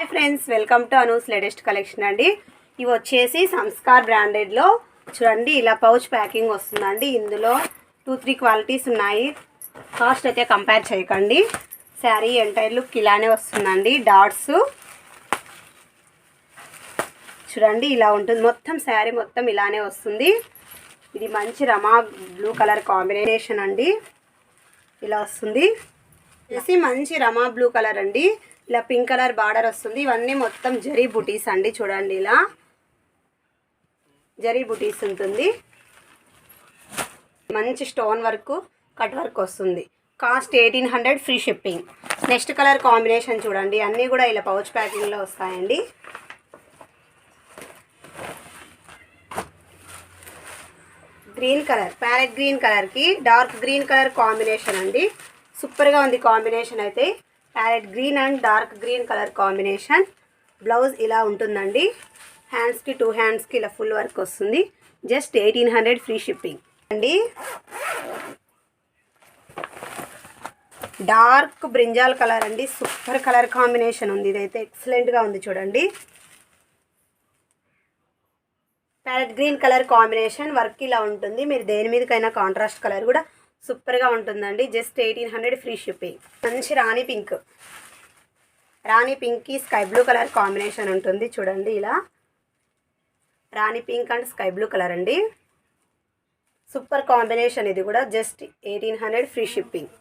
Hi friends, welcome to Anu's latest collection అండి. ఇవి వచ్చేసి సంస్కార్ బ్రాండెడ్లో చూడండి, ఇలా పౌచ్ ప్యాకింగ్ వస్తుందండి. ఇందులో 2-3 క్వాలిటీస్ ఉన్నాయి. కాస్ట్ అయితే కంపేర్ చేయకండి. శారీ ఎంటైర్ లుక్ ఇలానే వస్తుందండి. డాట్స్ చూడండి ఇలా ఉంటుంది. మొత్తం శారీ మొత్తం ఇలానే వస్తుంది. ఇది మంచి రమా బ్లూ కలర్ కాంబినేషన్ అండి. ఇలా వస్తుంది. మంచి రమా బ్లూ కలర్ అండి. ఇలా పింక్ కలర్ బార్డర్ వస్తుంది. ఇవన్నీ మొత్తం జరీ బుటీస్ అండి. చూడండి ఇలా జరీ బుటీస్ ఉంటుంది. మంచి స్టోన్ వర్క్ కట్ వర్క్ వస్తుంది. Cost 1800, free shipping. Next colour combination చూడండి. అన్నీ కూడా ఇలా పౌచ్ ప్యాకింగ్లో వస్తాయండి. గ్రీన్ కలర్, ప్యారెట్ గ్రీన్ కలర్కి డార్క్ గ్రీన్ కలర్ కాంబినేషన్ అండి. సూపర్గా ఉంది కాంబినేషన్ అయితే. Parrot green and dark green colour combination. Blouse ఇలా ఉంటుందండి. హ్యాండ్స్కి 2 హ్యాండ్స్కి ఇలా ఫుల్ వర్క్ వస్తుంది. జస్ట్ 1800, ఫ్రీ షిప్పింగ్ అండి. డార్క్ బ్రింజాల్ కలర్ అండి. సూపర్ కలర్ కాంబినేషన్ ఉంది. ఇదైతే ఎక్సలెంట్గా ఉంది చూడండి. Parrot green colour combination work ఇలా ఉంటుంది. మీరు దేని మీదకైనా కాంట్రాస్ట్ కలర్ కూడా సూపర్గా ఉంటుందండి. Just 1800, free shipping. మంచి రాణి పింక్కి స్కై బ్లూ కలర్ కాంబినేషన్ ఉంటుంది. చూడండి ఇలా rani pink and sky blue colour అండి. సూపర్ కాంబినేషన్ ఇది కూడా. Just 1800, free shipping.